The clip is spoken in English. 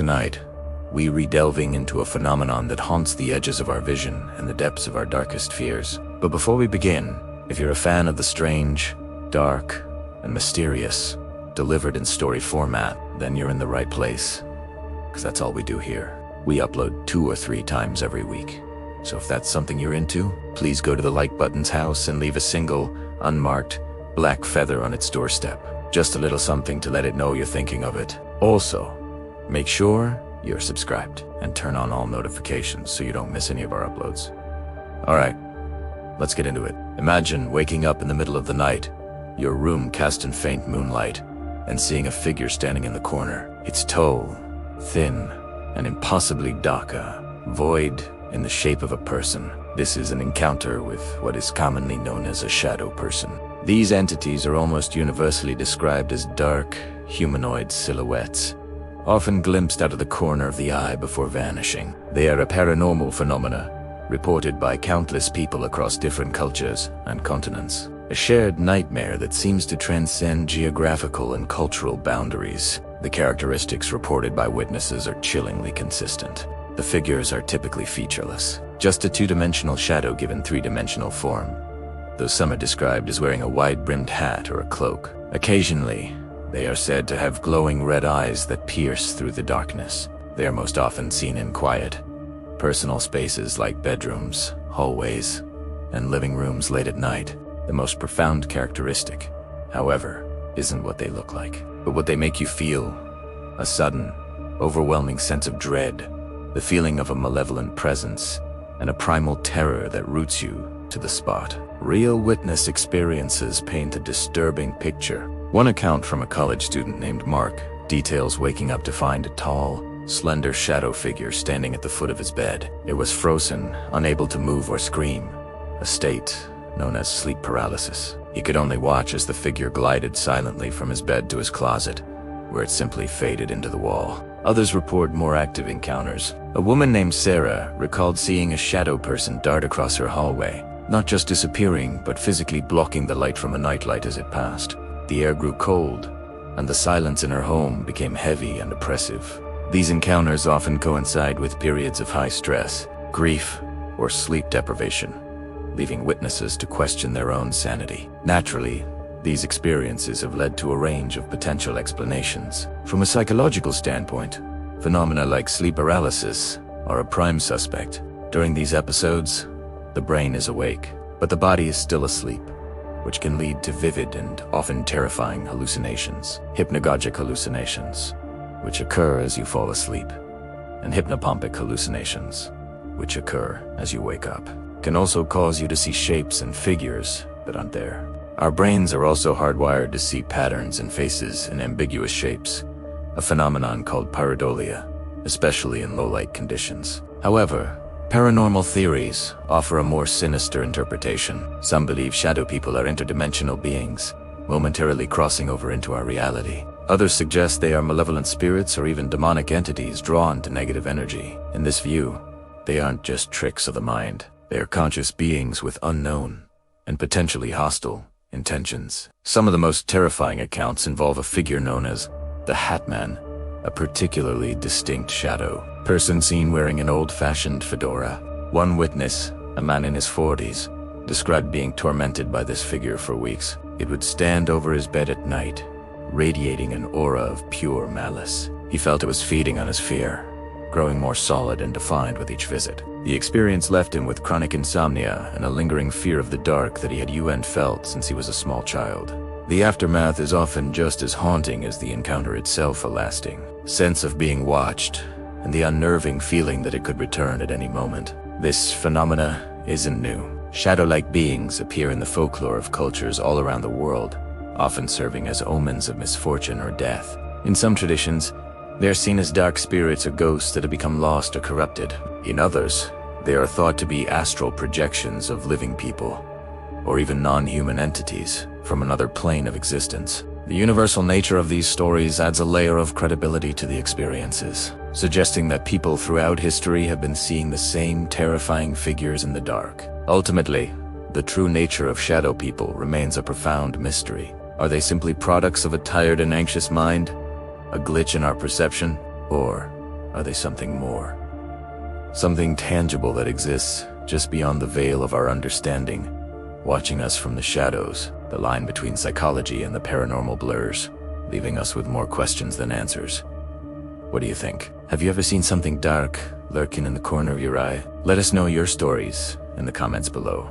Tonight, we re-delving into a phenomenon that haunts the edges of our vision and the depths of our darkest fears. But before we begin, if you're a fan of the strange, dark, and mysterious, delivered in story format, then you're in the right place. Because that's all we do here. We upload 2 or 3 times every week. So if that's something you're into, please go to the like button's house and leave a single, unmarked, black feather on its doorstep. Just a little something to let it know you're thinking of it. Also, make sure you're subscribed and turn on all notifications so you don't miss any of our uploads. Alright, let's get into it. Imagine waking up in the middle of the night, your room cast in faint moonlight, and seeing a figure standing in the corner. It's tall, thin, and impossibly dark, void in the shape of a person. This is an encounter with what is commonly known as a shadow person. These entities are almost universally described as dark, humanoid silhouettes, often glimpsed out of the corner of the eye before vanishing. They are a paranormal phenomena, reported by countless people across different cultures and continents. A shared nightmare that seems to transcend geographical and cultural boundaries. The characteristics reported by witnesses are chillingly consistent. The figures are typically featureless, just a 2-dimensional shadow given 3-dimensional form, though some are described as wearing a wide-brimmed hat or a cloak. Occasionally, they are said to have glowing red eyes that pierce through the darkness. They are most often seen in quiet, personal spaces like bedrooms, hallways, and living rooms late at night. The most profound characteristic, however, isn't what they look like, but what they make you feel. A sudden, overwhelming sense of dread, the feeling of a malevolent presence, and a primal terror that roots you to the spot. Real witness experiences paint a disturbing picture. One account from a college student named Mark details waking up to find a tall, slender shadow figure standing at the foot of his bed. It was frozen, unable to move or scream, a state known as sleep paralysis. He could only watch as the figure glided silently from his bed to his closet, where it simply faded into the wall. Others report more active encounters. A woman named Sarah recalled seeing a shadow person dart across her hallway, not just disappearing, but physically blocking the light from a nightlight as it passed. The air grew cold, and the silence in her home became heavy and oppressive. These encounters often coincide with periods of high stress, grief, or sleep deprivation, leaving witnesses to question their own sanity. Naturally, these experiences have led to a range of potential explanations. From a psychological standpoint, phenomena like sleep paralysis are a prime suspect. During these episodes, the brain is awake, but the body is still asleep, which can lead to vivid and often terrifying hallucinations. Hypnagogic hallucinations, which occur as you fall asleep, and hypnopompic hallucinations, which occur as you wake up, can also cause you to see shapes and figures that aren't there. Our brains are also hardwired to see patterns and faces in ambiguous shapes, a phenomenon called pareidolia, especially in low-light conditions. However, paranormal theories offer a more sinister interpretation. Some believe shadow people are interdimensional beings, momentarily crossing over into our reality. Others suggest they are malevolent spirits or even demonic entities drawn to negative energy. In this view, they aren't just tricks of the mind. They are conscious beings with unknown and potentially hostile intentions. Some of the most terrifying accounts involve a figure known as the Hat Man, a particularly distinct shadow person seen wearing an old-fashioned fedora. One witness, a man in his 40s, described being tormented by this figure for weeks. It would stand over his bed at night, radiating an aura of pure malice. He felt it was feeding on his fear, growing more solid and defined with each visit. The experience left him with chronic insomnia and a lingering fear of the dark that he had felt since he was a small child. The aftermath is often just as haunting as the encounter itself, a lasting sense of being watched and the unnerving feeling that it could return at any moment. This phenomena isn't new. Shadow-like beings appear in the folklore of cultures all around the world, often serving as omens of misfortune or death. In some traditions, they are seen as dark spirits or ghosts that have become lost or corrupted. In others, they are thought to be astral projections of living people, or even non-human entities from another plane of existence. The universal nature of these stories adds a layer of credibility to the experiences, suggesting that people throughout history have been seeing the same terrifying figures in the dark. Ultimately, the true nature of shadow people remains a profound mystery. Are they simply products of a tired and anxious mind? A glitch in our perception? Or Are they something more? Something tangible that exists just beyond the veil of our understanding, watching us from the shadows, the line between psychology and the paranormal blurs, leaving us with more questions than answers. What do you think? Have you ever seen something dark lurking in the corner of your eye? Let us know your stories in the comments below.